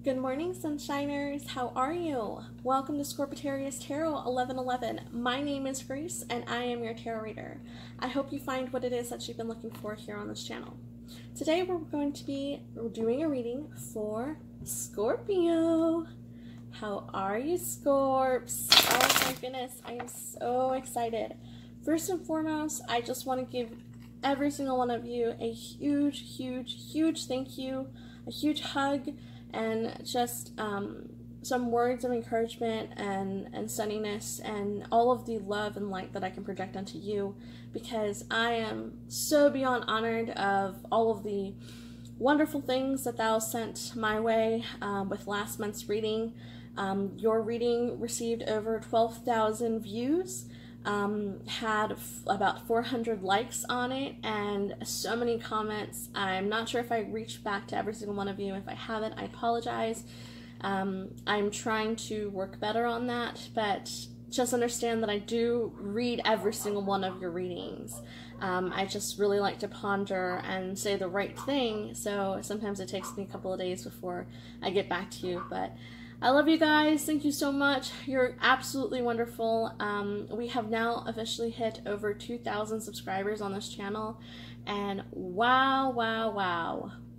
Good morning, Sunshiners. How are you? Welcome to Scorpiterius Tarot 1111. My name is Grace, and I am your tarot reader. I hope you find what it is that you've been looking for here on this channel. Today, we're going to be doing a reading for Scorpio. How are you, Scorps? Oh my goodness, I am so excited. First and foremost, I just want to give every single one of you a huge thank you, a huge hug, and just some words of encouragement and sunniness and all of the love and light that I can project onto you, because I am so beyond honored of all of the wonderful things that thou sent my way with last month's reading. Your reading received over 12,000 views, had about 400 likes on it, and so many comments. I'm not sure if I reached back to every single one of you. If I haven't, I apologize. I'm trying to work better on that, but just understand that I do read every single one of your readings. I just really like to ponder and say the right thing, so sometimes it takes me a couple of days before I get back to you, but I love you guys. Thank you so much. You're absolutely wonderful. We have now officially hit over 2,000 subscribers on this channel, and wow.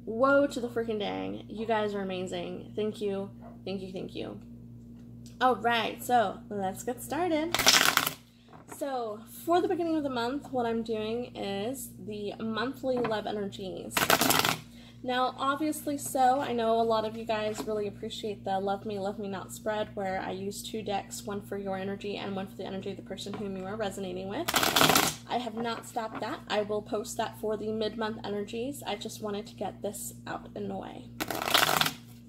Whoa to the freaking dang. You guys are amazing. Thank you. Alright, so let's get started. So, for the beginning of the month, what I'm doing is the monthly love energies. Now, obviously I know a lot of you guys really appreciate the Love Me Not spread, where I use 2 decks, one for your energy and one for the energy of the person whom you are resonating with. I have not stopped that. I will post that for the mid-month energies. I just wanted to get this out in the way.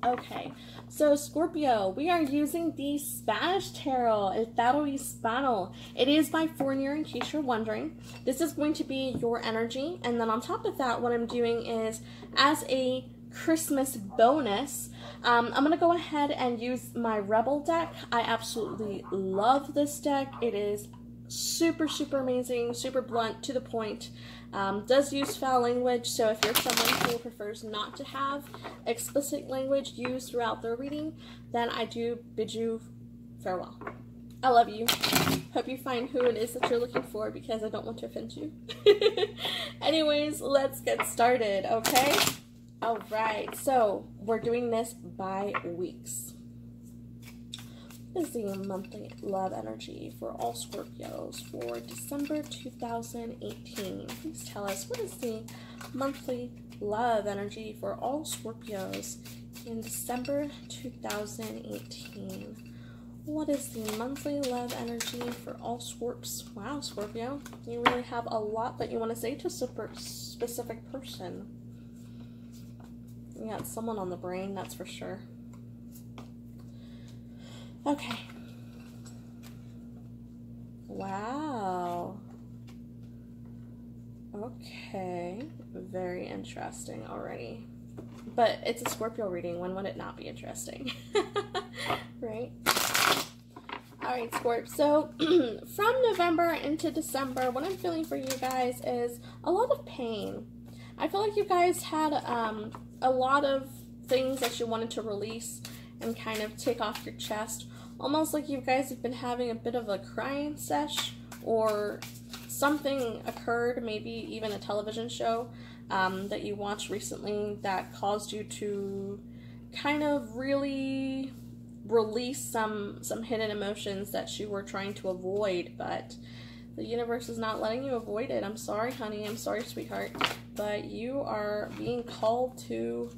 Okay, so Scorpio, we are using the Spanish tarot, El Tarot Hispano. It is by Fournier, in case you're wondering. This is going to be your energy, and then on top of that, what I'm doing is, as a Christmas bonus, I'm going to go ahead and use my Rebel deck. I absolutely love this deck. It is super amazing, super blunt, to the point. Does use foul language, so if you're someone who prefers not to have explicit language used throughout their reading, then I do bid you farewell. I love you. Hope you find who it is that you're looking for, because I don't want to offend you. Anyways, let's get started, okay? Alright, so we're doing this by weeks. Is the monthly love energy for all Scorpios for December 2018. Please tell us, what is the monthly love energy for all Scorpios in December 2018? What is the monthly love energy for all Scorps? Wow, Scorpio, you really have a lot that you want to say to a specific person. You got someone on the brain, that's for sure. Okay. Wow. Okay. Very interesting already. But it's a Scorpio reading. When would it not be interesting? Right? Alright, Scorp. So, from November into December, what I'm feeling for you guys is a lot of pain. I feel like you guys had a lot of things that you wanted to release and kind of take off your chest. Almost like you guys have been having a bit of a crying sesh, or something occurred, maybe even a television show that you watched recently that caused you to kind of really release some hidden emotions that you were trying to avoid, but the universe is not letting you avoid it. I'm sorry, honey. I'm sorry, sweetheart. But you are being called to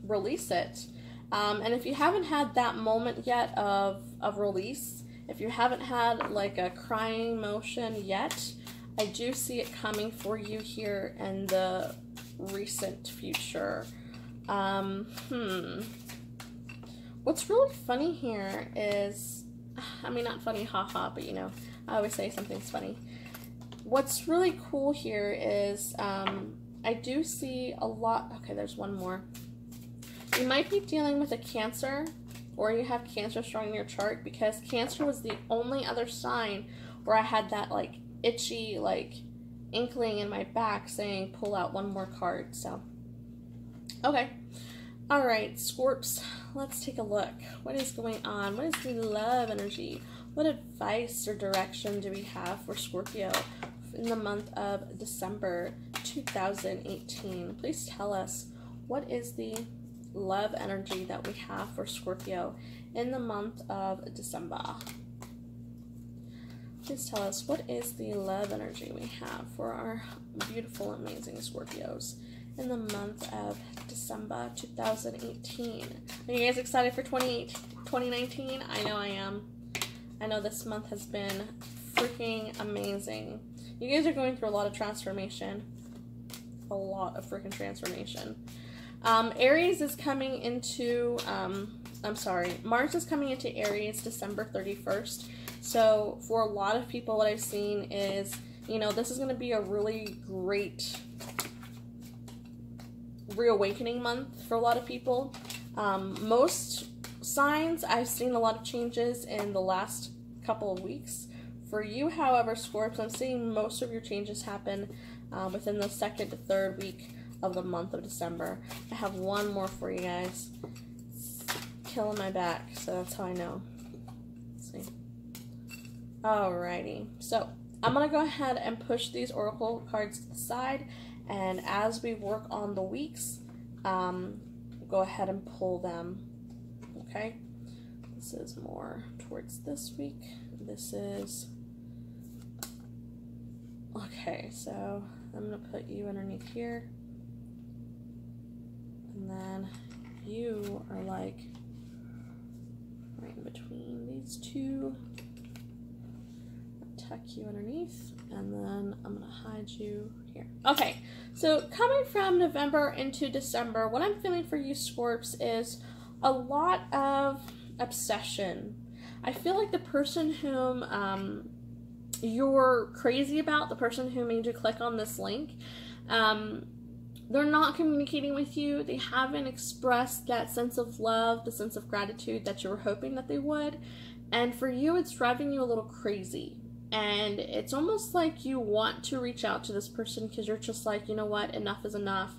release it. And if you haven't had that moment yet of release, if you haven't had like a crying motion yet, I do see it coming for you here in the recent future. What's really funny here is, I mean, not funny, haha, but you know, I always say something's funny. What's really cool here is, I do see a lot, okay, there's one more. You might be dealing with a Cancer, or you have Cancer strong in your chart, because Cancer was the only other sign where I had that like itchy like inkling in my back saying pull out one more card. So okay, All right, Scorps, let's take a look. What is going on? What is the love energy? What advice or direction do we have for Scorpio in the month of December 2018? Please tell us, what is the love energy that we have for Scorpio in the month of December? Please tell us, what is the love energy we have for our beautiful, amazing Scorpios in the month of December 2018. Are you guys excited for 2019? I know I am. I know this month has been freaking amazing. You guys are going through a lot of transformation. A lot of freaking transformation. Aries is coming into, Mars is coming into Aries December 31st. So for a lot of people, what I've seen is, you know, this is going to be a really great reawakening month for a lot of people. Most signs, I've seen a lot of changes in the last couple of weeks. For you, however, Scorps, I'm seeing most of your changes happen within the second to third week of the month of December. I have one more for you guys. It's killing my back, so that's how I know. Let's see. Alrighty, so I'm gonna go ahead and push these oracle cards to the side, and as we work on the weeks, go ahead and pull them. Okay, this is more towards this week. This is okay, so I'm gonna put you underneath here, and then you are like right in between these two. Tuck you underneath, and then I'm gonna hide you here. Okay, so coming from November into December, what I'm feeling for you, Scorps, is a lot of obsession. I feel like the person whom you're crazy about, the person who made you click on this link, they're not communicating with you. They haven't expressed that sense of love, the sense of gratitude that you were hoping that they would. And for you, it's driving you a little crazy. And it's almost like you want to reach out to this person because you're just like, you know what, enough is enough.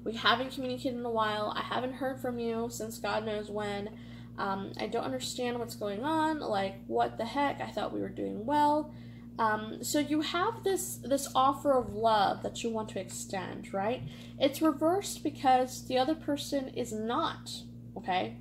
We haven't communicated in a while. I haven't heard from you since God knows when. I don't understand what's going on. Like, what the heck? I thought we were doing well. So you have this offer of love that you want to extend, right? It's reversed because the other person is not, okay?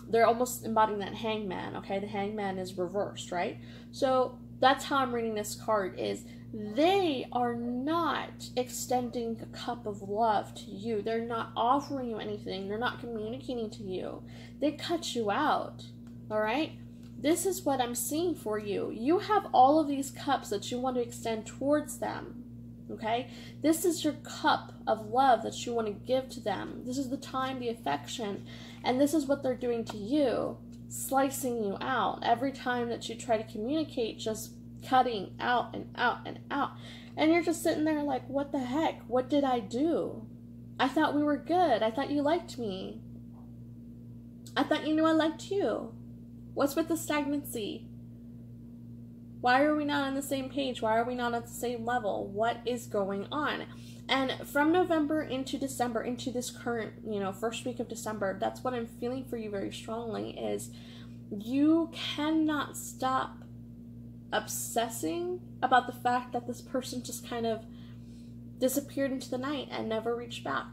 They're almost embodying that hangman, okay? The hangman is reversed, right? So that's how I'm reading this card, is they are not extending a cup of love to you. They're not offering you anything. They're not communicating to you. They cut you out, all right? This is what I'm seeing for you. You have all of these cups that you want to extend towards them, okay? This is your cup of love that you want to give to them. This is the time, the affection, and this is what they're doing to you. Slicing you out every time that you try to communicate, just cutting out and out and out, and you're just sitting there like, what the heck? What did I do? I thought we were good. I thought you liked me. I thought you knew I liked you. What's with the stagnancy? Why are we not on the same page? Why are we not at the same level? What is going on? And from November into December, into this current, first week of December, that's what I'm feeling for you very strongly, is you cannot stop obsessing about the fact that this person just kind of disappeared into the night and never reached back.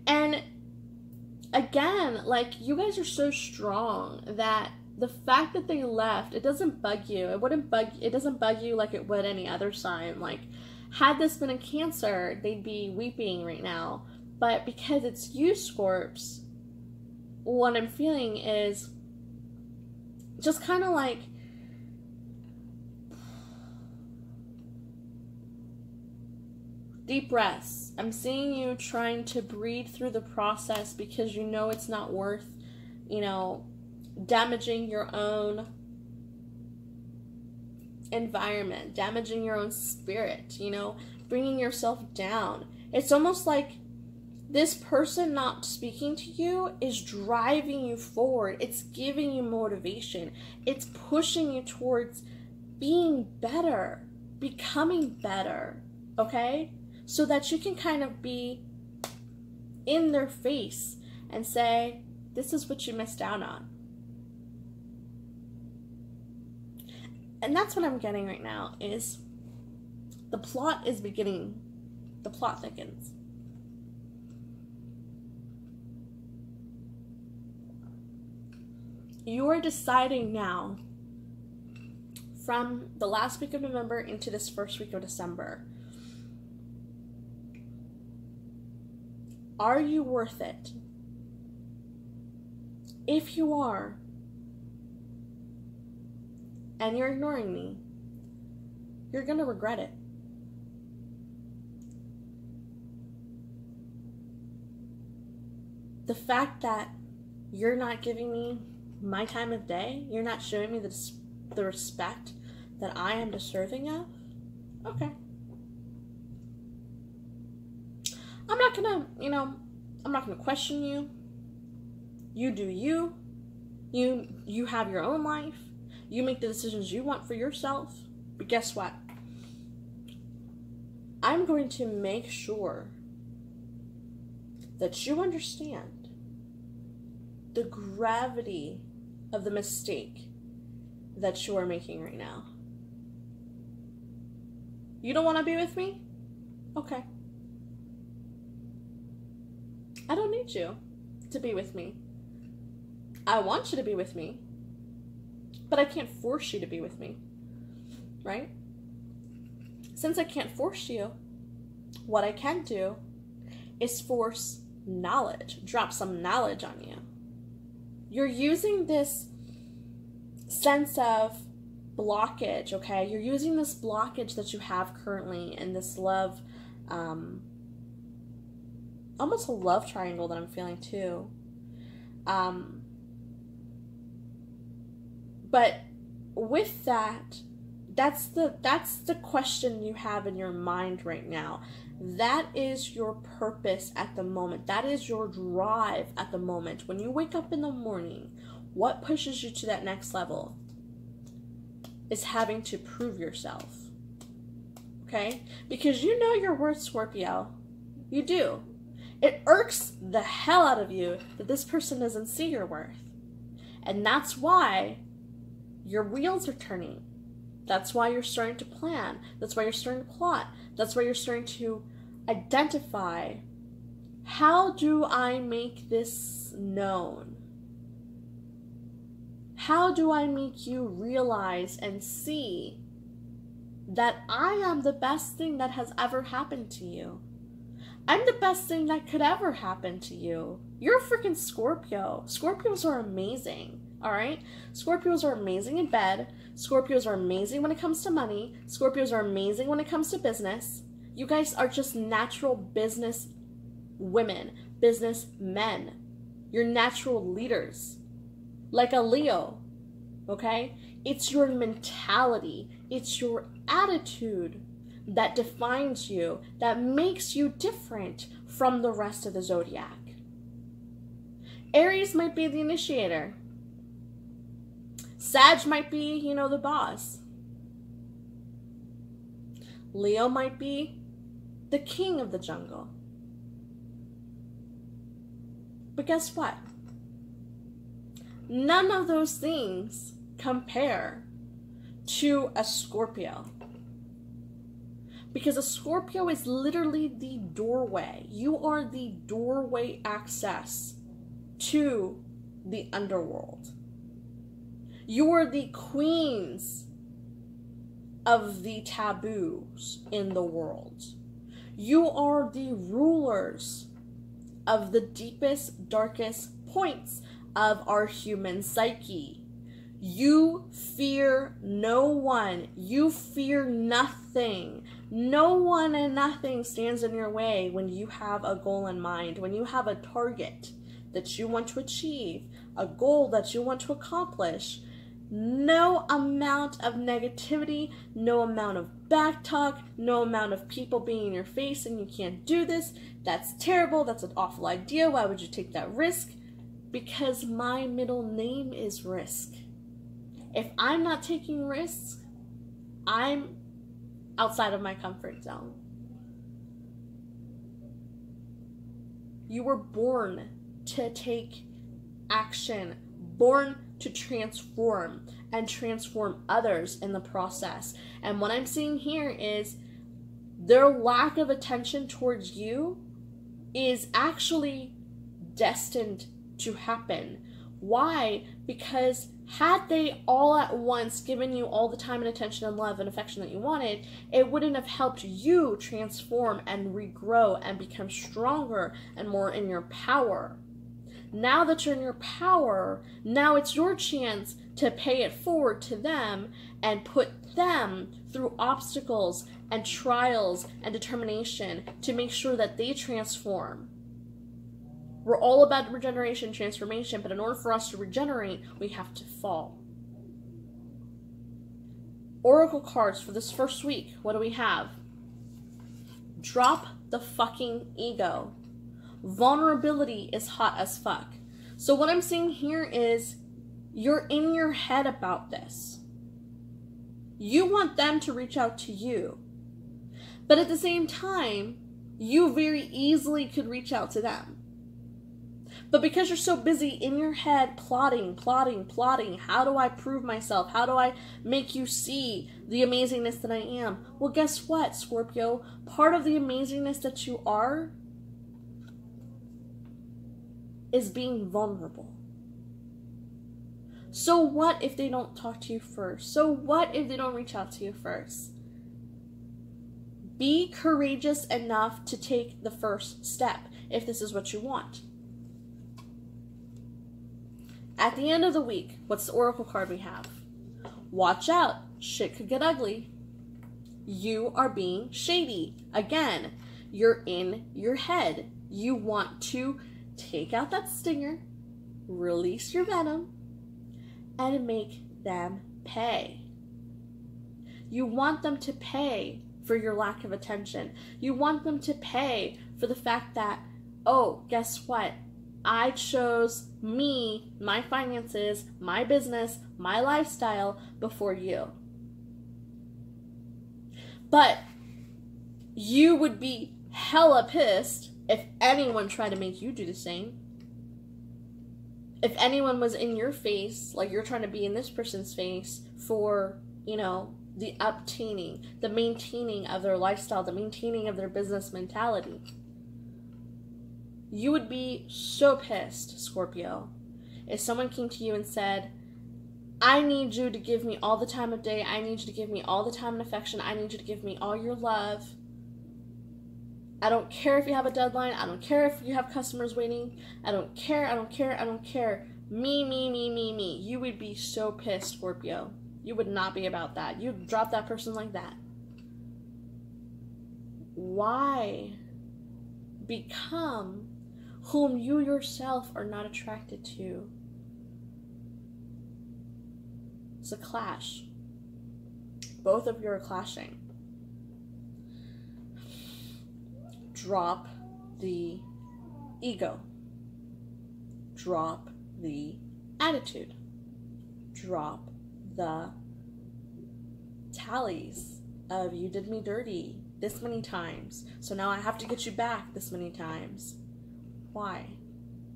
And again, like, you guys are so strong that the fact that they left, it doesn't bug you. It doesn't bug you like it would any other sign. Like, had this been a Cancer, they'd be weeping right now. But because it's you, Scorps, what I'm feeling is just kind of like deep breaths. I'm seeing you trying to breathe through the process because you know it's not worth, damaging your own environment, damaging your own spirit, bringing yourself down. It's almost like this person not speaking to you is driving you forward. It's giving you motivation. It's pushing you towards being better, becoming better, okay? So that you can kind of be in their face and say, this is what you missed out on. And that's what I'm getting right now, is the plot is beginning. The plot thickens. You are deciding now, from the last week of November into this first week of December, are you worth it? If you are, and you're ignoring me, you're going to regret it. The fact that you're not giving me my time of day, you're not showing me the respect that I am deserving of, okay. I'm not gonna, I'm not gonna question you. You do you. You have your own life. You make the decisions you want for yourself. But guess what? I'm going to make sure that you understand the gravity of the mistake that you are making right now. You don't want to be with me? Okay. I don't need you to be with me. I want you to be with me, but I can't force you to be with me, right? Since I can't force you, what I can do is force knowledge, drop some knowledge on you. You're using this sense of blockage, okay? You're using this blockage that you have currently in this love, almost a love triangle that I'm feeling too. But with that, that's the question you have in your mind right now. That is your purpose at the moment. That is your drive at the moment. When you wake up in the morning, what pushes you to that next level is having to prove yourself. Okay? Because you know your worth, Scorpio. You do. It irks the hell out of you that this person doesn't see your worth. And that's why your wheels are turning. That's why you're starting to plan. That's why you're starting to plot. That's why you're starting to identify, how do I make this known? How do I make you realize and see that I am the best thing that has ever happened to you? I'm the best thing that could ever happen to you. You're a freaking Scorpio. Scorpios are amazing. All right? Scorpios are amazing in bed. Scorpios are amazing when it comes to money. Scorpios are amazing when it comes to business. You guys are just natural business women, business men. You're natural leaders. Like a Leo, okay? It's your mentality. It's your attitude that defines you, that makes you different from the rest of the zodiac. Aries might be the initiator. Sag might be, the boss. Leo might be the king of the jungle. But guess what? None of those things compare to a Scorpio. Because a Scorpio is literally the doorway. You are the doorway access to the underworld. You are the queens of the taboos in the world. You are the rulers of the deepest, darkest points of our human psyche. You fear no one. You fear nothing. No one and nothing stands in your way when you have a goal in mind, when you have a target that you want to achieve, a goal that you want to accomplish. No amount of negativity, no amount of backtalk, no amount of people being in your face and you can't do this, that's terrible, that's an awful idea, why would you take that risk? Because my middle name is risk. If I'm not taking risks, I'm outside of my comfort zone. You were born to take action, born to transform and transform others in the process. And what I'm seeing here is their lack of attention towards you is actually destined to happen. Why? Because had they all at once given you all the time and attention and love and affection that you wanted, it wouldn't have helped you transform and regrow and become stronger and more in your power. Now that you're in your power, now it's your chance to pay it forward to them and put them through obstacles and trials and determination to make sure that they transform. We're all about regeneration, transformation, but in order for us to regenerate, we have to fall. Oracle cards for this first week, what do we have? Drop the fucking ego. Vulnerability is hot as fuck. So what I'm seeing here is you're in your head about this. You want them to reach out to you. But at the same time, you very easily could reach out to them. But because you're so busy in your head plotting, how do I prove myself? How do I make you see the amazingness that I am? Well, guess what, Scorpio? Part of the amazingness that you are is being vulnerable. So what if they don't talk to you first? So what if they don't reach out to you first? Be courageous enough to take the first step if this is what you want. At the end of the week, what's the oracle card we have? Watch out, shit could get ugly. You are being shady. Again, you're in your head. You want to take out that stinger, release your venom, and make them pay. You want them to pay for your lack of attention. You want them to pay for the fact that, oh, guess what? I chose me, my finances, my business, my lifestyle before you. But you would be hella pissed if anyone tried to make you do the same. If anyone was in your face, like you're trying to be in this person's face for, you know, the obtaining, the maintaining of their lifestyle, the maintaining of their business mentality. You would be so pissed, Scorpio, if someone came to you and said, I need you to give me all the time of day. I need you to give me all the time and affection. I need you to give me all your love. I don't care if you have a deadline. I don't care if you have customers waiting. I don't care. Me. You would be so pissed, Scorpio. You would not be about that. You'd drop that person like that. Why? Become whom you yourself are not attracted to. It's a clash. Both of you are clashing. Drop the ego. Drop the attitude. Drop the tallies of you did me dirty this many times, so now I have to get you back this many times. Why?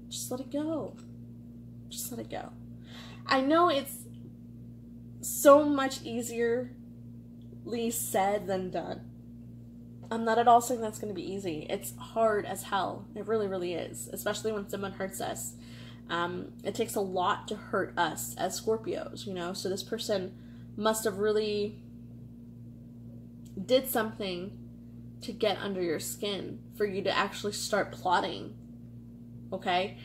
Just let it go. Just let it go. I know it's so much easierly said than done. I'm not at all saying that's going to be easy. It's hard as hell. It really, really is. Especially when someone hurts us. It takes a lot to hurt us as Scorpios, you know? So this person must have really did something to get under your skin for you to actually start plotting. Okay?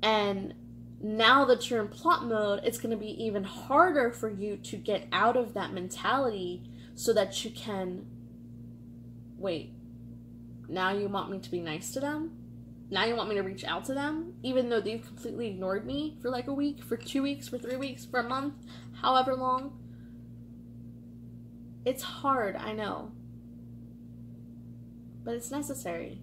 And now that you're in plot mode, it's going to be even harder for you to get out of that mentality so that you can... Wait, now you want me to be nice to them? Now you want me to reach out to them? Even though they've completely ignored me for like a week, for 2 weeks, for 3 weeks, for a month, however long. It's hard, I know. But it's necessary.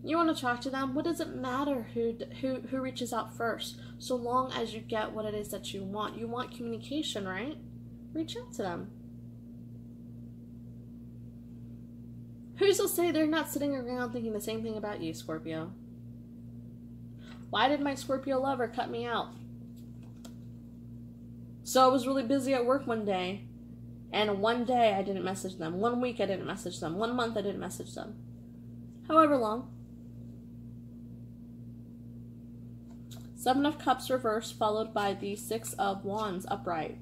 You want to talk to them? What does it matter who reaches out first? So long as you get what it is that you want. You want communication, right? Reach out to them. Who's to say they're not sitting around thinking the same thing about you, Scorpio? Why did my Scorpio lover cut me out? So I was really busy at work one day, and one day I didn't message them. 1 week I didn't message them. 1 month I didn't message them. However long. 7 of Cups reversed, followed by the 6 of Wands upright.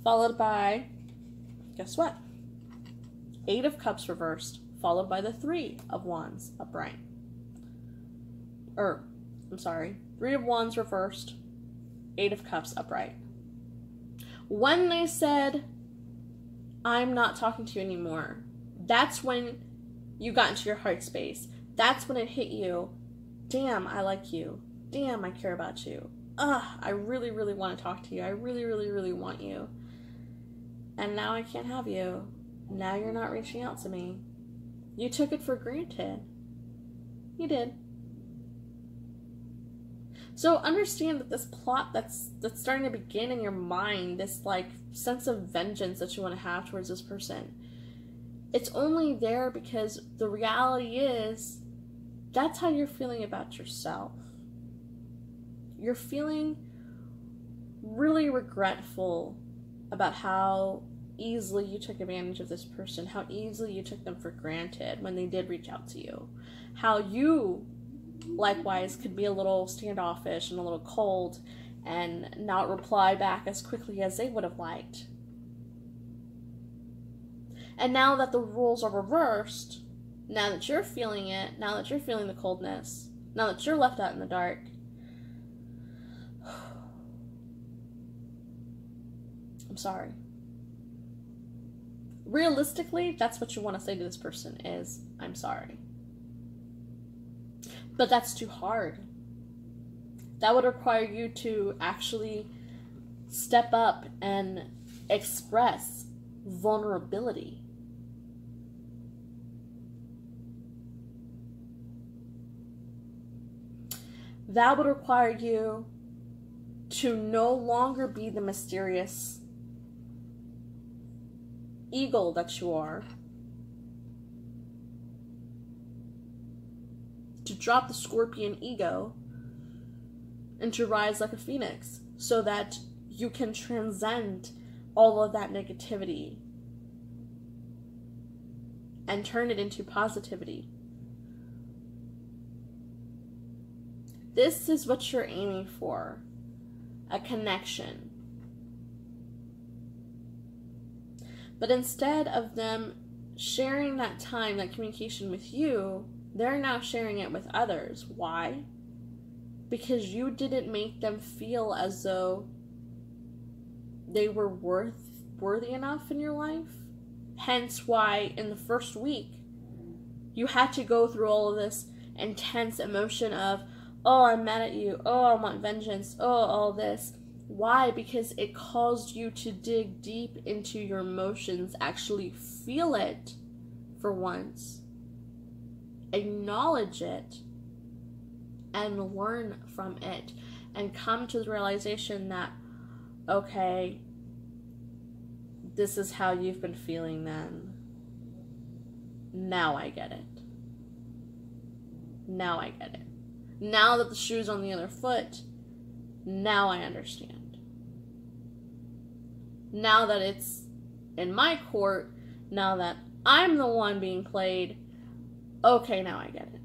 Followed by, guess what? 8 of Cups reversed, followed by the 3 of Wands upright. I'm sorry. 3 of Wands reversed, 8 of Cups upright. When they said, I'm not talking to you anymore, that's when you got into your heart space. That's when it hit you. Damn, I like you. Damn, I care about you. I really, really want to talk to you. I really, really, really want you. And now I can't have you. Now you're not reaching out to me. You took it for granted. You did. So understand that this plot that's starting to begin in your mind, this like sense of vengeance that you want to have towards this person, it's only there because the reality is that's how you're feeling about yourself. You're feeling really regretful about how easily you took advantage of this person, how easily you took them for granted when they did reach out to you, how you likewise could be a little standoffish and a little cold and not reply back as quickly as they would have liked. And now that the roles are reversed, now that you're feeling it, now that you're feeling the coldness, now that you're left out in the dark, I'm sorry. Realistically, that's what you want to say to this person is, I'm sorry. But that's too hard. That would require you to actually step up and express vulnerability. That would require you to no longer be the mysterious eagle that you are, to drop the scorpion ego and to rise like a phoenix so that you can transcend all of that negativity and turn it into positivity. This is what you're aiming for, a connection. But instead of them sharing that time, that communication with you, they're now sharing it with others. Why? Because you didn't make them feel as though they were worthy enough in your life. Hence why in the first week, you had to go through all of this intense emotion of, oh, I'm mad at you. Oh, I want vengeance. Oh, all this. Why? Because it caused you to dig deep into your emotions, actually feel it for once, acknowledge it, and learn from it, and come to the realization that, okay, this is how you've been feeling then. Now I get it. Now I get it. Now that the shoe's on the other foot, now I understand. Now that it's in my court, now that I'm the one being played, okay, now I get it.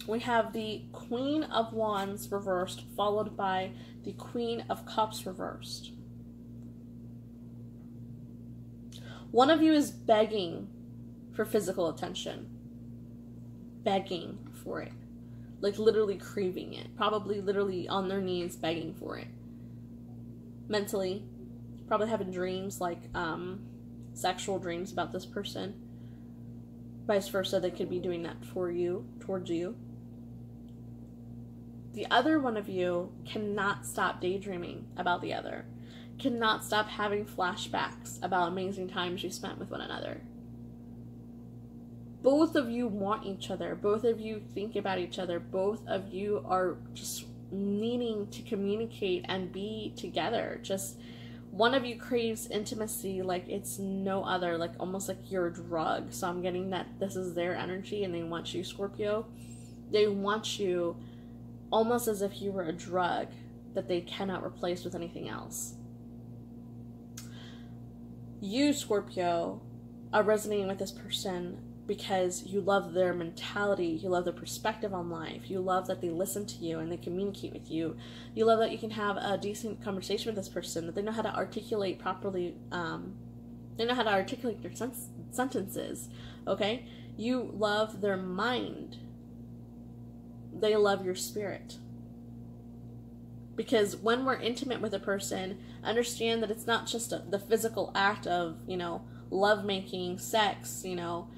We have the Queen of Wands reversed, followed by the Queen of Cups reversed. One of you is begging for physical attention. Begging for it. Like literally craving it. Probably literally on their knees begging for it. Mentally. Probably having dreams like sexual dreams about this person. Vice versa, they could be doing that for you, towards you. The other one of you cannot stop daydreaming about the other. Cannot stop having flashbacks about amazing times you spent with one another. Both of you want each other. Both of you think about each other. Both of you are just needing to communicate and be together. Just one of you craves intimacy like it's no other, like almost like you're a drug. So I'm getting that this is their energy and they want you, Scorpio. They want you almost as if you were a drug that they cannot replace with anything else. You, Scorpio, are resonating with this person because you love their mentality, you love their perspective on life, you love that they listen to you and they communicate with you, you love that you can have a decent conversation with this person, that they know how to articulate properly, they know how to articulate their sentences, okay? You love their mind. They love your spirit. Because when we're intimate with a person, understand that it's not just the physical act of, you know, lovemaking, sex, you know,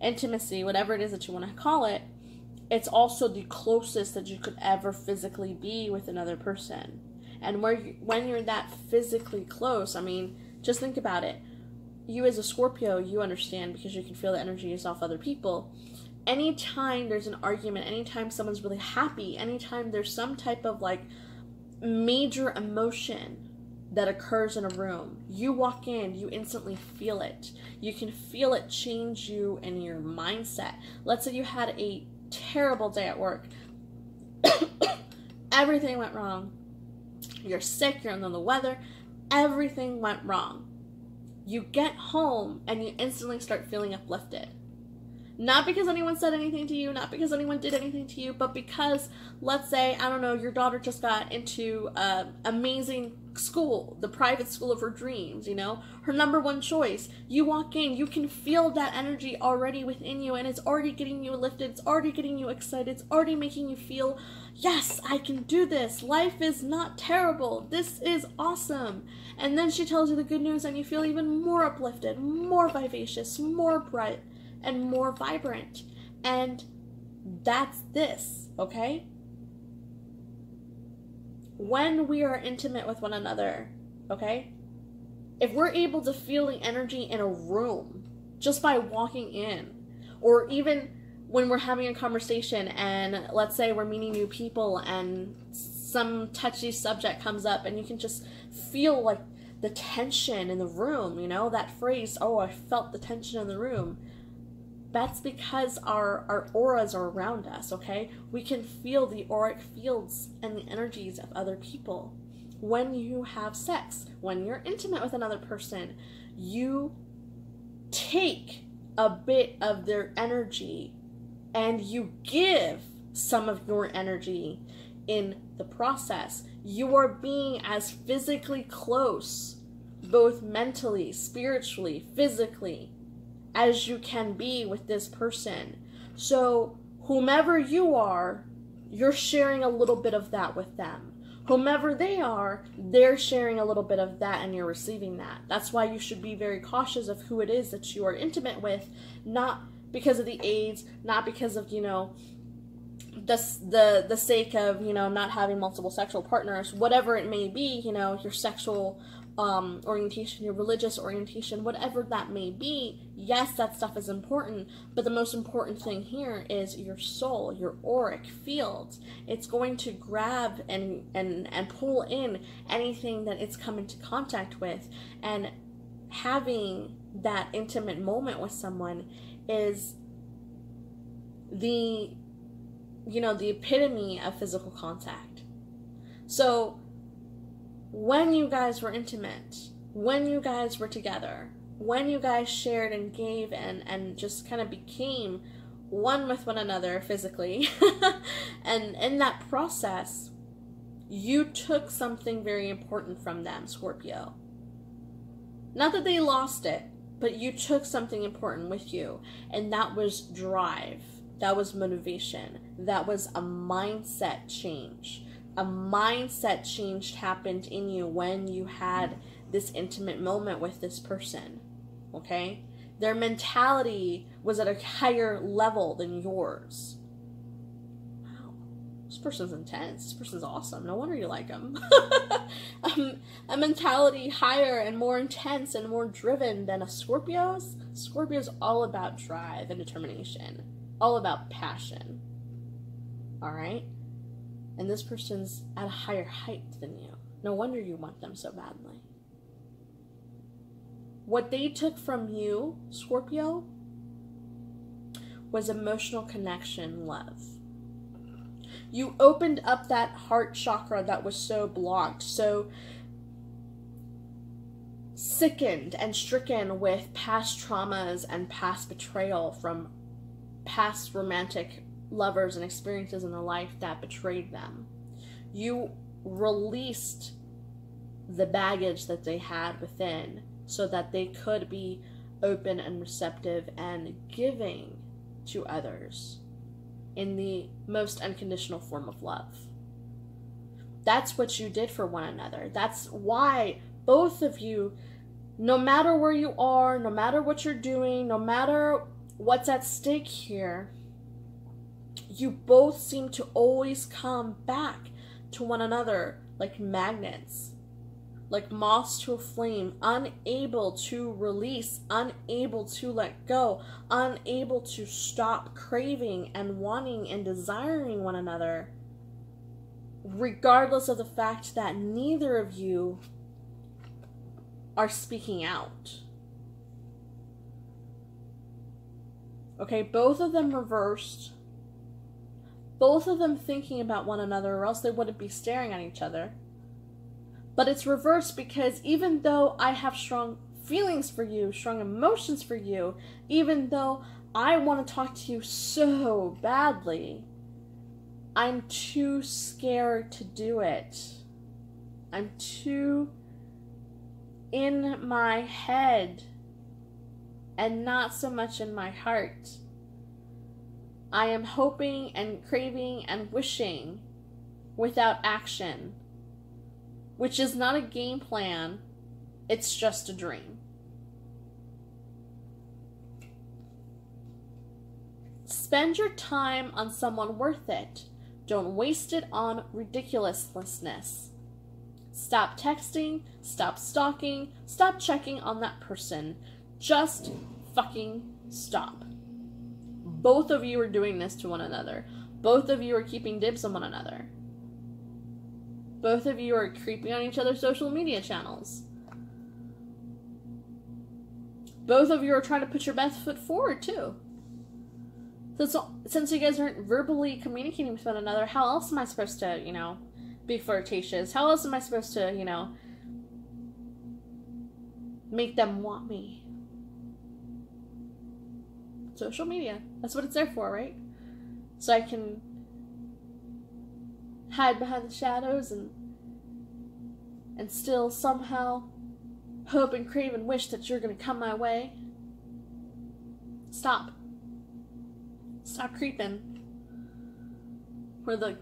intimacy, whatever it is that you want to call it. It's also the closest that you could ever physically be with another person. And when you're that physically close, I mean, just think about it. You as a Scorpio, you understand because you can feel the energies off other people. Anytime there's an argument, anytime someone's really happy, anytime there's some type of like major emotion that occurs in a room, you walk in, you instantly feel it. You can feel it change you and your mindset. Let's say you had a terrible day at work. Everything went wrong. You're sick, you're under the weather. Everything went wrong. You get home and you instantly start feeling uplifted. Not because anyone said anything to you, not because anyone did anything to you, but because, let's say, I don't know, your daughter just got into amazing school, the private school of her dreams, you know, her number one choice. You walk in, you can feel that energy already within you, and it's already getting you lifted, it's already getting you excited, it's already making you feel, yes, I can do this, life is not terrible, this is awesome. And then she tells you the good news, and you feel even more uplifted, more vivacious, more bright, and more vibrant. And that's this, okay? When we are intimate with one another, okay? If we're able to feel the energy in a room just by walking in, or even when we're having a conversation and let's say we're meeting new people and some touchy subject comes up and you can just feel like the tension in the room, you know, that phrase, oh, I felt the tension in the room. That's because our auras are around us, okay? We can feel the auric fields and the energies of other people. When you have sex, when you're intimate with another person, you take a bit of their energy and you give some of your energy in the process. You are being as physically close, both mentally, spiritually, physically, as you can be with this person. So whomever you are, you're sharing a little bit of that with them. Whomever they are, they're sharing a little bit of that and you're receiving that. That's why you should be very cautious of who it is that you are intimate with, not because of the AIDS, not because of, you know, the sake of, you know, not having multiple sexual partners, whatever it may be, you know, your sexual orientation, your religious orientation, whatever that may be. Yes, that stuff is important, but the most important thing here is your soul, your auric fields. It's going to grab and pull in anything that it's come into contact with, and having that intimate moment with someone is the, you know, the epitome of physical contact. So when you guys were intimate, when you guys were together, when you guys shared and gave and just kind of became one with one another physically, and in that process, you took something very important from them, Scorpio. Not that they lost it, but you took something important with you, and that was drive, that was motivation, that was a mindset change. A mindset change happened in you when you had this intimate moment with this person, okay? Their mentality was at a higher level than yours. Wow, this person's intense. This person's awesome. No wonder you like them. A mentality higher and more intense and more driven than a Scorpio's. Scorpio's all about drive and determination. All about passion. All right? and this person's at a higher height than you. No wonder you want them so badly. What they took from you, Scorpio, was emotional connection, love. You opened up that heart chakra that was so blocked, so sickened and stricken with past traumas and past betrayal from past romantic lovers and experiences in their life that betrayed them. You released the baggage that they had within so that they could be open and receptive and giving to others in the most unconditional form of love. That's what you did for one another. That's why both of you, no matter where you are, no matter what you're doing, no matter what's at stake here, you both seem to always come back to one another like magnets, like moths to a flame, unable to release, unable to let go, unable to stop craving and wanting and desiring one another, regardless of the fact that neither of you are speaking out. Okay, both of them reversed. Both of them thinking about one another, or else they wouldn't be staring at each other. But it's reversed because even though I have strong feelings for you, strong emotions for you, even though I want to talk to you so badly, I'm too scared to do it. I'm too in my head and not so much in my heart. I am hoping and craving and wishing without action, which is not a game plan, it's just a dream. Spend your time on someone worth it. Don't waste it on ridiculousness. Stop texting, stop stalking, stop checking on that person. Just fucking stop. Both of you are doing this to one another. Both of you are keeping dibs on one another. Both of you are creeping on each other's social media channels. Both of you are trying to put your best foot forward too. Since you guys aren't verbally communicating with one another, how else am I supposed to, be flirtatious? How else am I supposed to, make them want me? Social media. That's what it's there for, right? So I can hide behind the shadows and still somehow hope and crave and wish that you're going to come my way. Stop. Stop creeping. We're the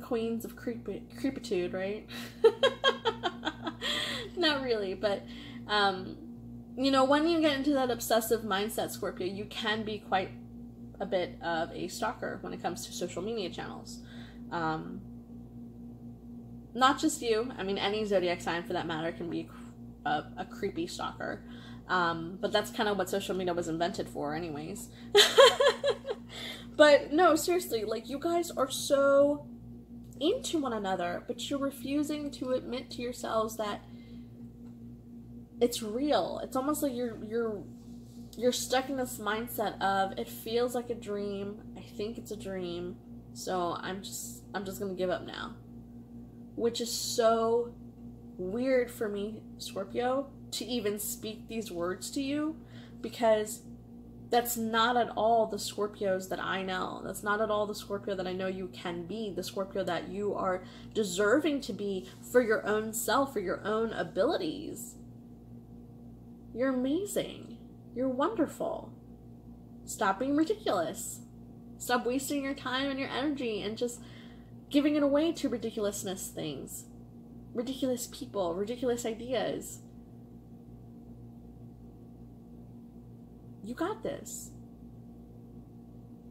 queens of creepitude, right? Not really, but when you get into that obsessive mindset, Scorpio, you can be quite a bit of a stalker when it comes to social media channels. Not just you. I mean, any zodiac sign for that matter can be a creepy stalker. But that's kind of what social media was invented for anyways. But no, seriously, like, you guys are so into one another, but you're refusing to admit to yourselves that it's real. It's almost like you're stuck in this mindset of, it feels like a dream. I think it's a dream. So I'm just gonna give up now. Which is so weird for me, Scorpio, to even speak these words to you, because that's not at all the Scorpios that I know. That's not at all the Scorpio that I know you can be, the Scorpio that you are deserving to be for your own self, for your own abilities. You're amazing. You're wonderful. Stop being ridiculous. Stop wasting your time and your energy and just giving it away to ridiculousness things. Ridiculous people, ridiculous ideas. You got this.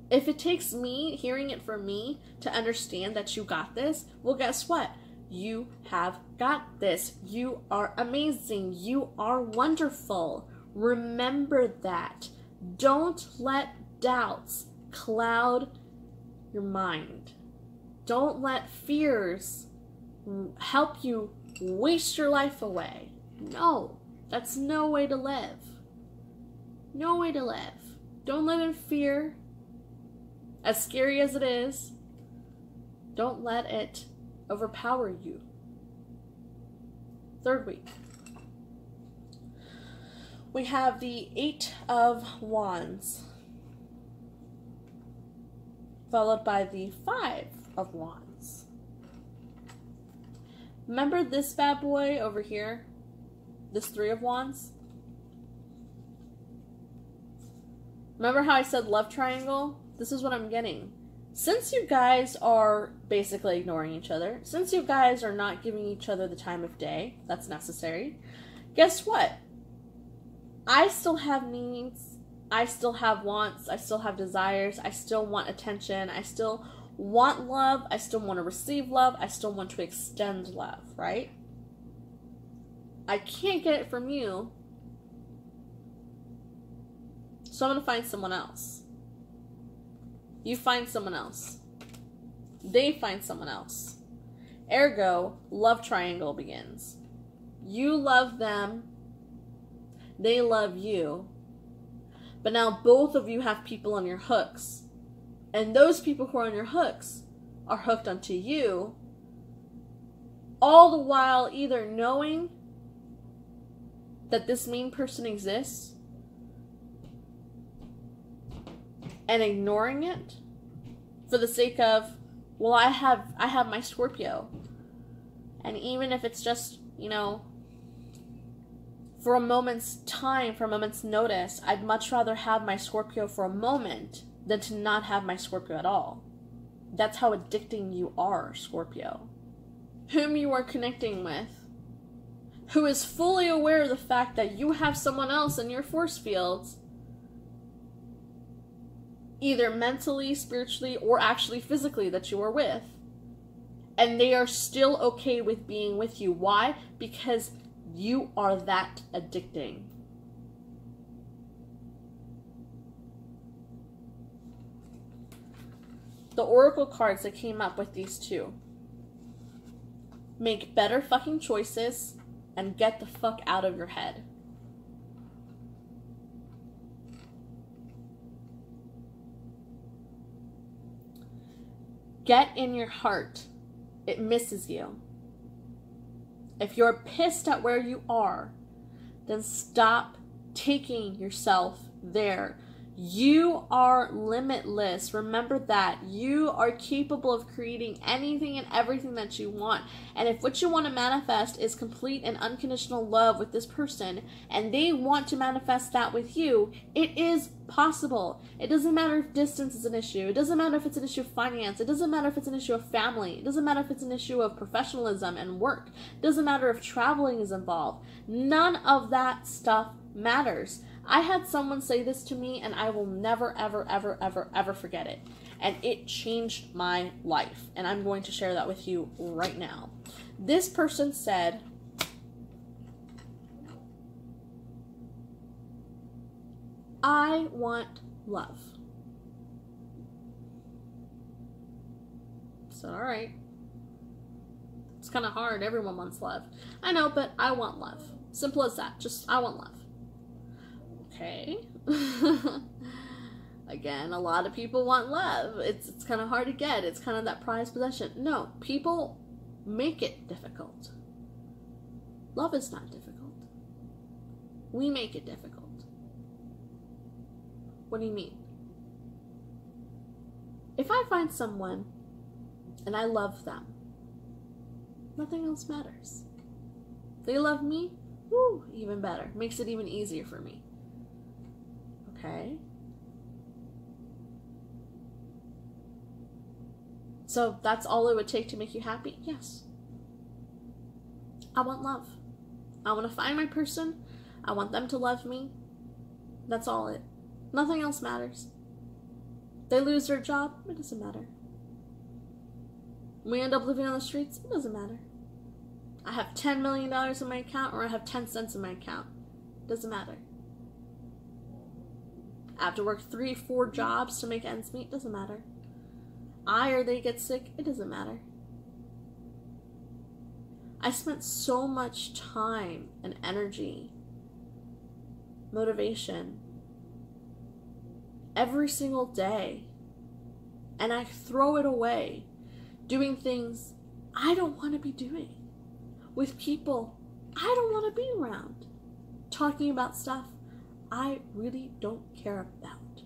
If it takes me hearing it from me to understand that you got this, well, guess what? You have got this. You are amazing. You are wonderful. Remember that. Don't let doubts cloud your mind. Don't let fears help you waste your life away. No, that's no way to live. No way to live. Don't live in fear. As scary as it is, don't let it overpower you. Third week. We have the 8 of Wands, followed by the 5 of Wands. Remember this bad boy over here? This 3 of Wands? Remember how I said love triangle? This is what I'm getting. Since you guys are basically ignoring each other, since you guys are not giving each other the time of day that's necessary, guess what? I still have needs, I still have wants, I still have desires, I still want attention, I still want love, I still want to receive love, I still want to extend love, right? I can't get it from you, so I'm going to find someone else. You find someone else. They find someone else. Ergo, love triangle begins. You love them. They love you. But now both of you have people on your hooks. And those people who are on your hooks are hooked onto you. All the while either knowing that this main person exists and ignoring it for the sake of, well, I have my Scorpio. And even if it's just, you know, for a moment's time, for a moment's notice, I'd much rather have my Scorpio for a moment than to not have my Scorpio at all. That's how addicting you are, Scorpio. Whom you are connecting with, who is fully aware of the fact that you have someone else in your force fields, either mentally, spiritually, or actually physically that you are with. And they are still okay with being with you. Why? Because you are that addicting. The oracle cards that came up with these two. Make better fucking choices and get the fuck out of your head. Get in your heart. It misses you. If you're pissed at where you are, then stop taking yourself there. You are limitless. Remember that. You are capable of creating anything and everything that you want. And if what you want to manifest is complete and unconditional love with this person, and they want to manifest that with you, it is possible. It doesn't matter if distance is an issue. It doesn't matter if it's an issue of finance. It doesn't matter if it's an issue of family. It doesn't matter if it's an issue of professionalism and work. It doesn't matter if traveling is involved. None of that stuff matters. I had someone say this to me, and I will never, ever, ever, ever, ever forget it. And it changed my life. And I'm going to share that with you right now. This person said, I want love. So, all right. It's kind of hard. Everyone wants love. I know, but I want love. Simple as that. Just, I want love. Okay. Again, a lot of people want love. It's kind of hard to get. It's kind of that prized possession. No, people make it difficult. Love is not difficult. We make it difficult. What do you mean? If I find someone and I love them, nothing else matters. If they love me, woo, even better. Makes it even easier for me. Okay. So that's all it would take to make you happy? Yes. I want love. I want to find my person. I want them to love me. That's all it. Nothing else matters. They lose their job, it doesn't matter. We end up living on the streets, it doesn't matter. I have $10 million in my account or I have 10 cents in my account. It doesn't matter. I have to work 3-4 jobs to make ends meet. Doesn't matter. I or they get sick, it doesn't matter. I spent so much time and energy, motivation, every single day, and I throw it away doing things I don't want to be doing with people I don't want to be around, talking about stuff I really don't care about.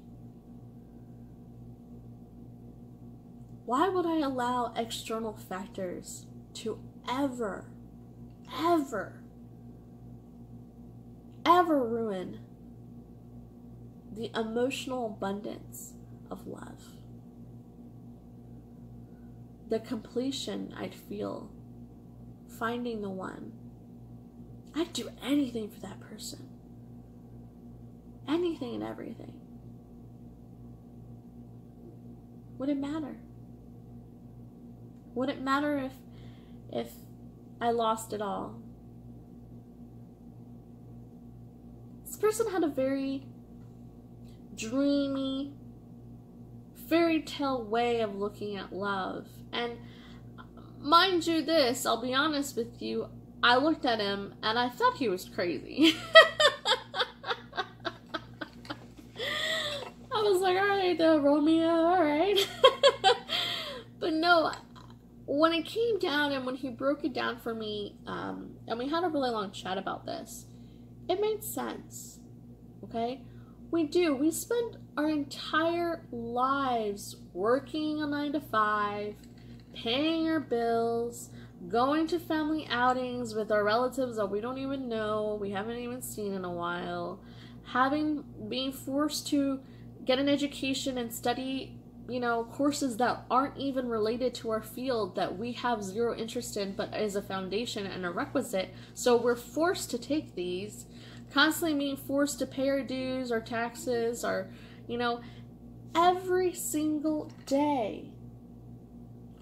Why would I allow external factors to ever ruin the emotional abundance of love? The completion I'd feel finding the one. I'd do anything for that person. Anything and everything. Would it matter? Would it matter if I lost it all? This person had a very dreamy, fairy tale way of looking at love. And mind you this, I'll be honest with you, I looked at him and I thought he was crazy. I was like, alright, Romeo, alright. But no, when it came down and when he broke it down for me, and we had a really long chat about this, it made sense, okay? We spend our entire lives working a 9-to-5, paying our bills, going to family outings with our relatives that we don't even know, we haven't even seen in a while, being forced to get an education and study, courses that aren't even related to our field that we have zero interest in, but as a foundation and a requisite. So we're forced to take these, constantly being forced to pay our dues, our taxes, every single day.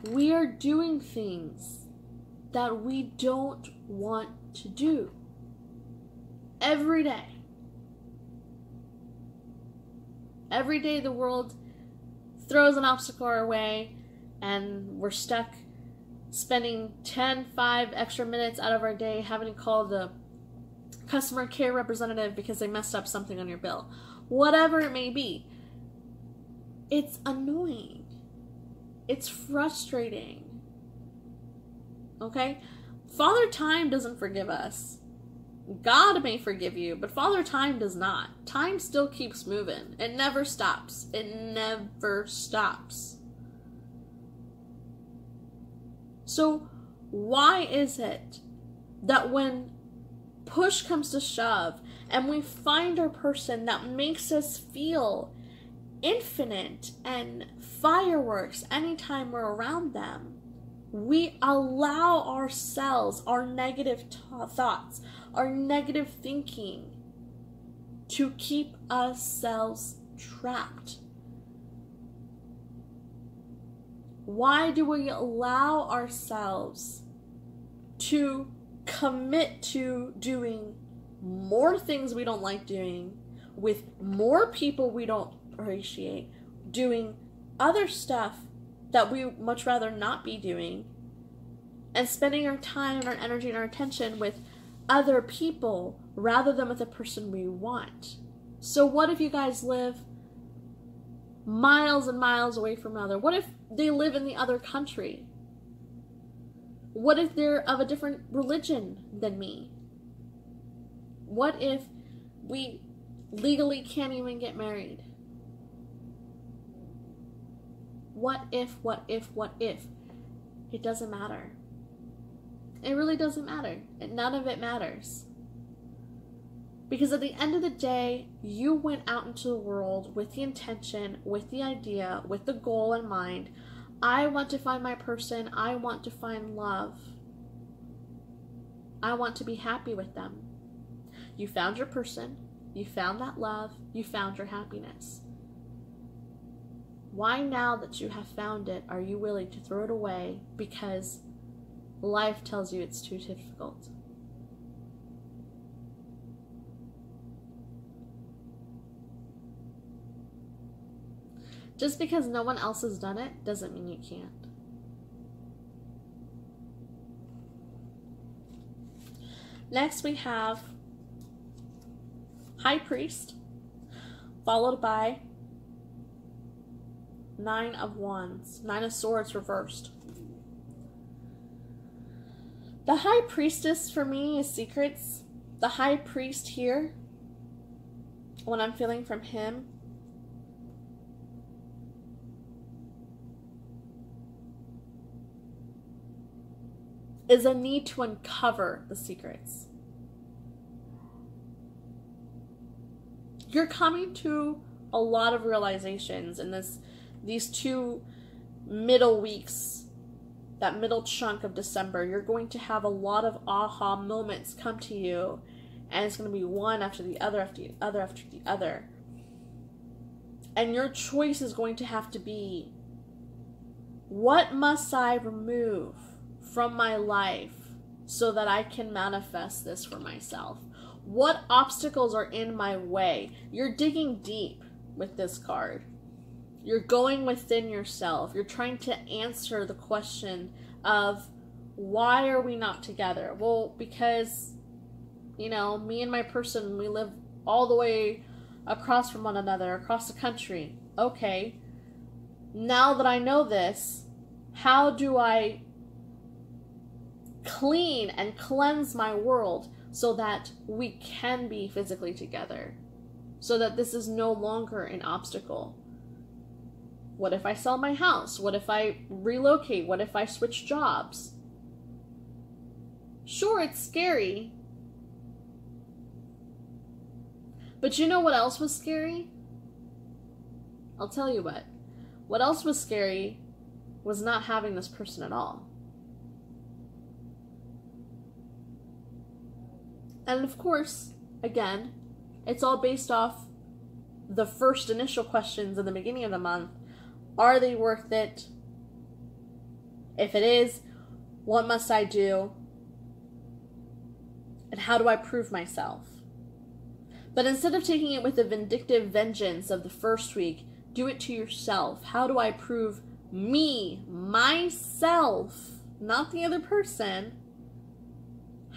We are doing things that we don't want to do. Every day. Every day the world throws an obstacle our way and we're stuck spending 5 extra minutes out of our day having to call the customer care representative because they messed up something on your bill. Whatever it may be. It's annoying. It's frustrating. Okay? Father Time doesn't forgive us. God may forgive you, but Father Time does not. Time still keeps moving. It never stops. It never stops. So, why is it that when push comes to shove and we find our person that makes us feel infinite and fireworks anytime we're around them, we allow ourselves, our negative thoughts, our negative thinking to keep ourselves trapped? Why do we allow ourselves to commit to doing more things we don't like doing, with more people we don't appreciate, doing other stuff that we much rather not be doing, and spending our time and our energy and our attention with other people rather than with the person we want? So what if you guys live miles and miles away from another? What if they live in the other country? What if they're of a different religion than me? What if we legally can't even get married? What if? It doesn't matter. It really doesn't matter. None of it matters. Because at the end of the day, you went out into the world with the intention, with the idea, with the goal in mind. I want to find my person. I want to find love. I want to be happy with them. You found your person. You found that love. You found your happiness. Why, now that you have found it, are you willing to throw it away because life tells you it's too difficult? Just because no one else has done it doesn't mean you can't. Next we have High Priest, followed by 9 of Wands, 9 of Swords reversed. The High Priestess for me is secrets. The High Priest here, what I'm feeling from him, is a need to uncover the secrets. You're coming to a lot of realizations in these 2 middle weeks, that middle chunk of December. You're going to have a lot of aha moments come to you, and it's going to be one after the other, after the other, after the other. And your choice is going to have to be, what must I remove from my life so that I can manifest this for myself? What obstacles are in my way? You're digging deep with this card. You're going within yourself. You're trying to answer the question of, why are we not together? Well, because, you know, me and my person, we live all the way across from one another, across the country. Okay, now that I know this, how do I clean and cleanse my world so that we can be physically together, so that this is no longer an obstacle? What if I sell my house? What if I relocate? What if I switch jobs? Sure, it's scary, but you know what else was scary? I'll tell you what. What else was scary was not having this person at all. And of course, again, it's all based off the first initial questions in the beginning of the month. Are they worth it? If it is, what must I do? And how do I prove myself? But instead of taking it with the vindictive vengeance of the first week, do it to yourself. How do I prove me, myself, not the other person?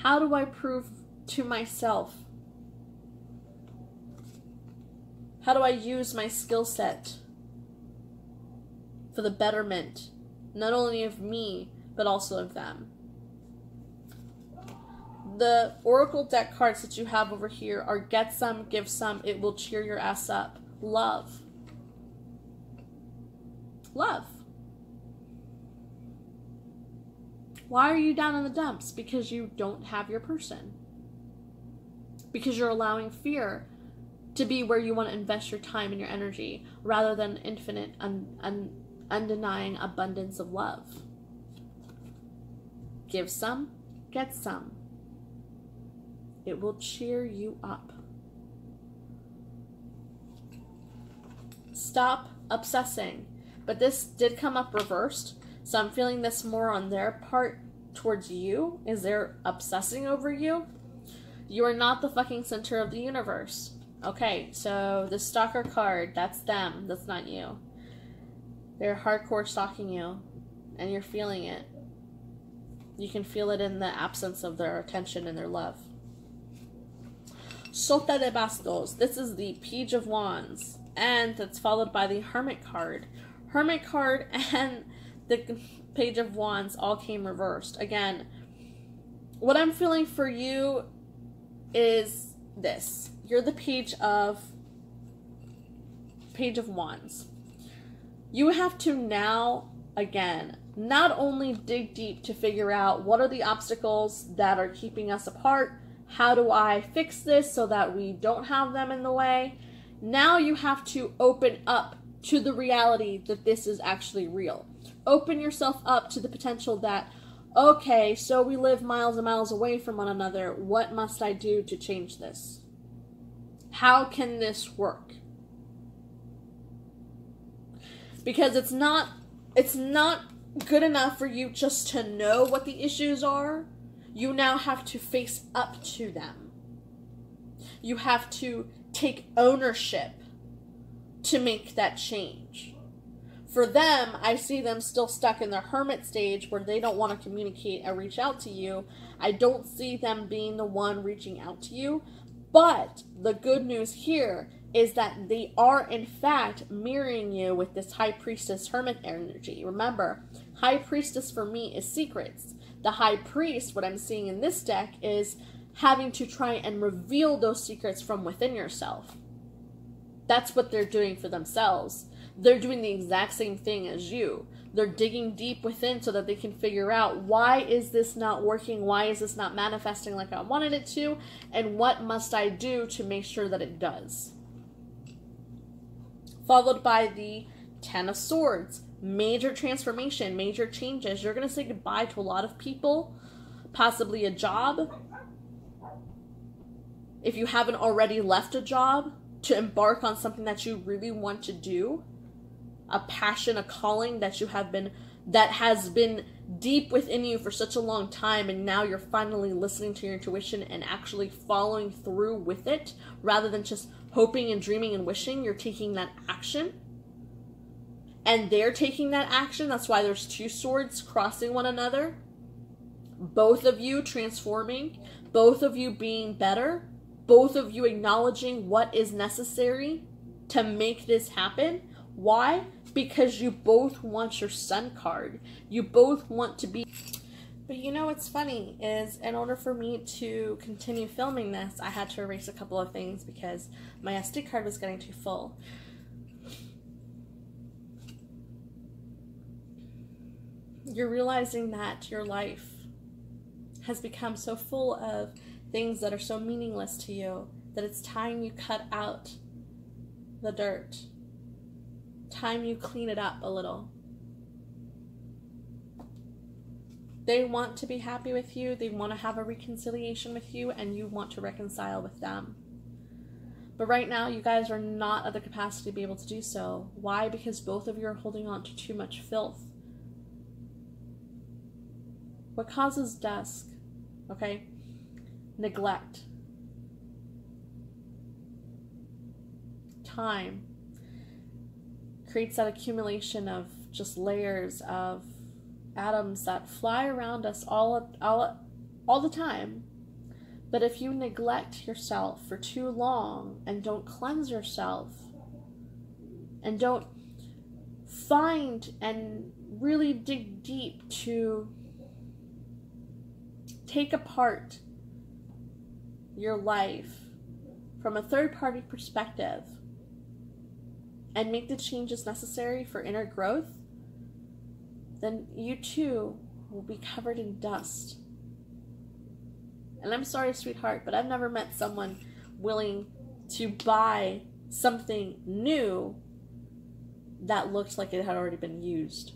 How do I prove to myself? How do I use my skill set for the betterment, not only of me, but also of them? The Oracle deck cards that you have over here are get some, give some, it will cheer your ass up. Love. Love. Why are you down in the dumps? Because you don't have your person. Because you're allowing fear to be where you want to invest your time and your energy, rather than infinite, undenying abundance of love. Give some, get some. It will cheer you up. Stop obsessing. But this did come up reversed, so I'm feeling this more on their part towards you. Is they're obsessing over you? You are not the fucking center of the universe. Okay, so the stalker card, that's them. That's not you. They're hardcore stalking you, and you're feeling it. You can feel it in the absence of their attention and their love. Sota de Bastos. This is the Page of Wands, and it's followed by the Hermit card. Hermit card and the Page of Wands all came reversed. Again, what I'm feeling for you is this. You're the Page of Wands. You have to now, again, not only dig deep to figure out what are the obstacles that are keeping us apart, how do I fix this so that we don't have them in the way? Now you have to open up to the reality that this is actually real. Open yourself up to the potential that, okay, so we live miles and miles away from one another. What must I do to change this? How can this work? Because it's not good enough for you just to know what the issues are. You now have to face up to them. You have to take ownership to make that change. For them, I see them still stuck in their hermit stage where they don't want to communicate or reach out to you. I don't see them being the one reaching out to you. But the good news here is that they are, in fact, mirroring you with this High Priestess Hermit energy. Remember, High Priestess for me is secrets. The High Priest, what I'm seeing in this deck, is having to try and reveal those secrets from within yourself. That's what they're doing for themselves. They're doing the exact same thing as you. They're digging deep within so that they can figure out, why is this not working? Why is this not manifesting like I wanted it to? And what must I do to make sure that it does? Followed by the Ten of Swords. Major transformation, major changes. You're going to say goodbye to a lot of people, possibly a job. If you haven't already left a job, to embark on something that you really want to do. A passion, a calling that you have been, that has been deep within you for such a long time, and now you're finally listening to your intuition and actually following through with it, rather than just hoping and dreaming and wishing. You're taking that action, and they're taking that action. That's why there's two swords crossing one another. Both of you transforming, both of you being better, both of you acknowledging what is necessary to make this happen. Why? Because you both want your Sun card. You both want to be... But you know what's funny is, in order for me to continue filming this, I had to erase a couple of things because my SD card was getting too full. You're realizing that your life has become so full of things that are so meaningless to you that it's time you cut out the dirt. Time you clean it up a little. They want to be happy with you. They want to have a reconciliation with you, and you want to reconcile with them. But right now, you guys are not at the capacity to be able to do so. Why? Because both of you are holding on to too much filth. What causes dusk? Okay? Neglect. Time creates that accumulation of just layers of atoms that fly around us all the time. But if you neglect yourself for too long and don't cleanse yourself and don't find and really dig deep to take apart your life from a third-party perspective and make the changes necessary for inner growth, then you too will be covered in dust. And I'm sorry, sweetheart, but I've never met someone willing to buy something new that looked like it had already been used.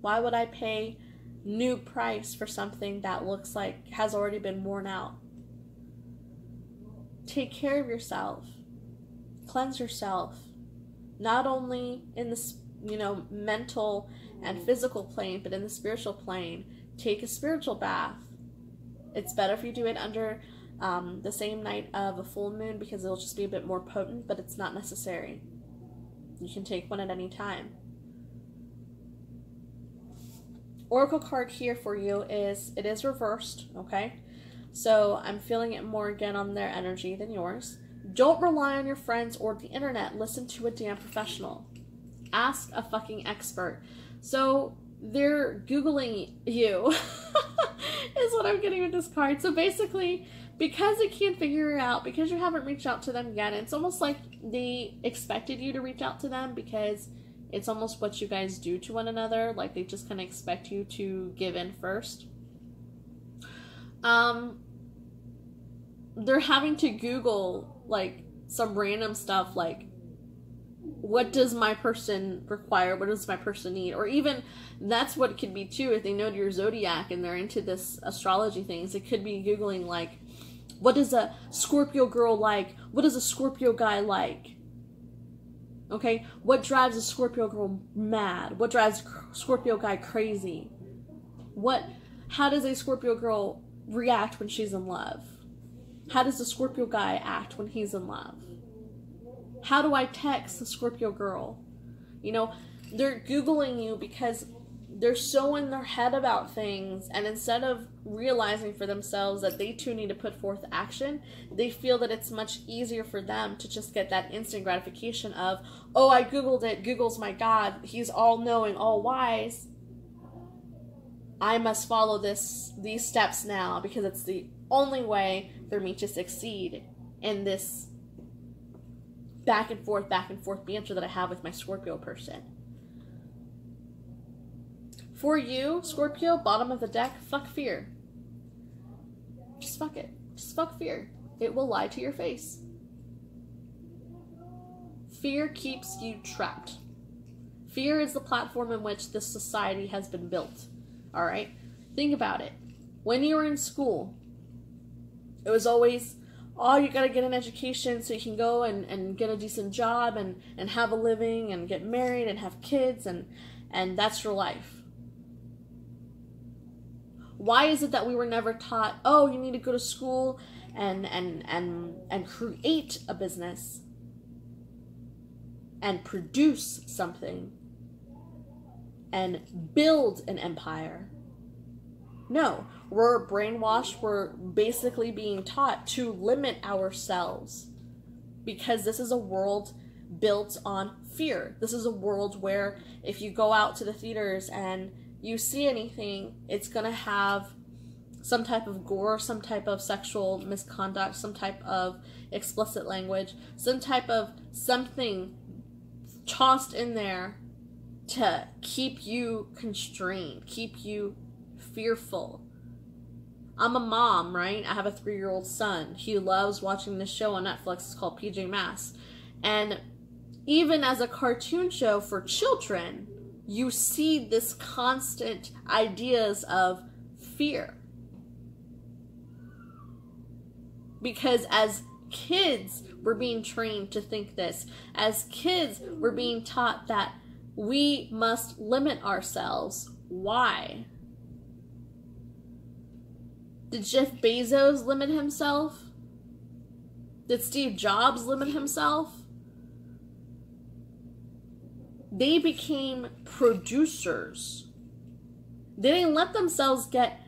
Why would I pay new price for something that looks like has already been worn out? Take care of yourself. Cleanse yourself, not only in the mental and physical plane, but in the spiritual plane. Take a spiritual bath. It's better if you do it under the same night of a full moon, because it'll just be a bit more potent, but it's not necessary. You can take one at any time. Oracle card here for you is, it is reversed, okay? So I'm feeling it more again on their energy than yours. Don't rely on your friends or the internet. Listen to a damn professional. Ask a fucking expert. So they're Googling you is what I'm getting with this card. So basically, because they can't figure it out, because you haven't reached out to them yet, it's almost like they expected you to reach out to them, because it's almost what you guys do to one another. Like, they just kind of expect you to give in first. They're having to Google like some random stuff like, what does my person require? What does my person need? Or even, that's what it could be too, if they know your zodiac and they're into this astrology things, it could be Googling like, what does a Scorpio girl like? What does a Scorpio guy like? Okay, what drives a Scorpio girl mad? What drives a Scorpio guy crazy? How does a Scorpio girl react when she's in love? How does the Scorpio guy act when he's in love? How do I text a Scorpio girl? You know, they're Googling you because they're so in their head about things, and instead of realizing for themselves that they too need to put forth action, they feel that it's much easier for them to just get that instant gratification of, oh, I Googled it, Google's my God, he's all-knowing, all-wise. I must follow these steps now because it's the only way for me to succeed in this back and forth banter that I have with my Scorpio person. For you, Scorpio, bottom of the deck, fuck fear. Just fuck it. Just fuck fear. It will lie to your face. Fear keeps you trapped. Fear is the platform in which this society has been built. Alright? Think about it. When you were in school, it was always, oh, you gotta get an education so you can go and get a decent job and have a living and get married and have kids and that's your life. Why is it that we were never taught, oh, you need to go to school and create a business and produce something and build an empire? No, we're brainwashed. We're basically being taught to limit ourselves because this is a world built on fear. This is a world where if you go out to the theaters and you see anything, it's going to have some type of gore, some type of sexual misconduct, some type of explicit language, some type of something tossed in there to keep you constrained, keep you fearful. I'm a mom, right? I have a 3-year-old son. He loves watching this show on Netflix. It's called PJ Masks. And even as a cartoon show for children, you see this constant ideas of fear. Because as kids, we're being trained to think this. As kids, we're being taught that we must limit ourselves. Why? Did Jeff Bezos limit himself? Did Steve Jobs limit himself? They became producers. They didn't let themselves get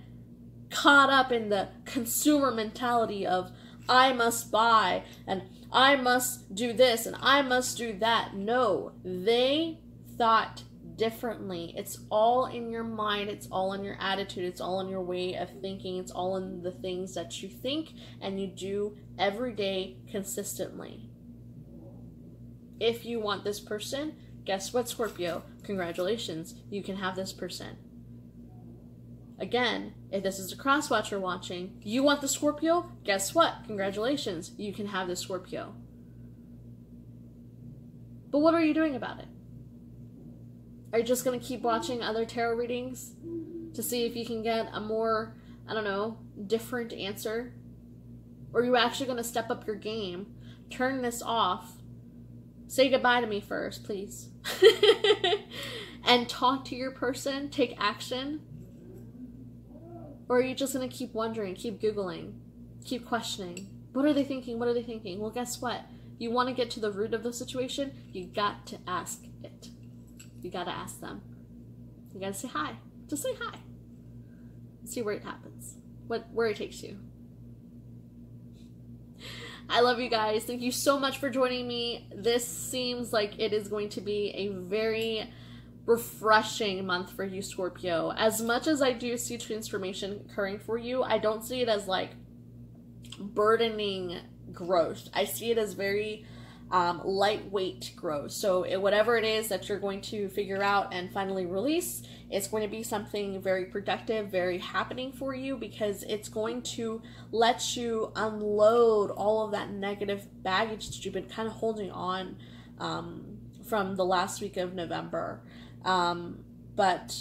caught up in the consumer mentality of, I must buy, and I must do this, and I must do that. No, they thought differently. It's all in your mind. It's all in your attitude. It's all in your way of thinking. It's all in the things that you think and you do every day consistently. If you want this person, guess what, Scorpio? Congratulations, you can have this person. Again, if this is a cross-watcher watching, you want the Scorpio? Guess what? Congratulations, you can have this Scorpio. But what are you doing about it? Are you just going to keep watching other tarot readings to see if you can get a more, I don't know, different answer? Or are you actually going to step up your game, turn this off, say goodbye to me first, please, and talk to your person, take action? Or are you just going to keep wondering, keep Googling, keep questioning? What are they thinking? What are they thinking? Well, guess what? You want to get to the root of the situation, you got to ask it. You got to ask them. You got to say hi. Just say hi. See where it happens. Where it takes you. I love you guys. Thank you so much for joining me. This seems like it is going to be a very refreshing month for you, Scorpio. As much as I do see transformation occurring for you, I don't see it as like burdening growth. I see it as very lightweight growth. So whatever it is that you're going to figure out and finally release, it's going to be something very productive, very happening for you, because it's going to let you unload all of that negative baggage that you've been kind of holding on from the last week of November. But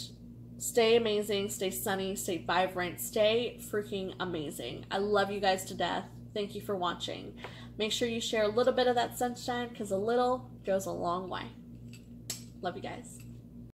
stay amazing, stay sunny, stay vibrant, stay freaking amazing. I love you guys to death. Thank you for watching. Make sure you share a little bit of that sunshine, because a little goes a long way. Love you guys.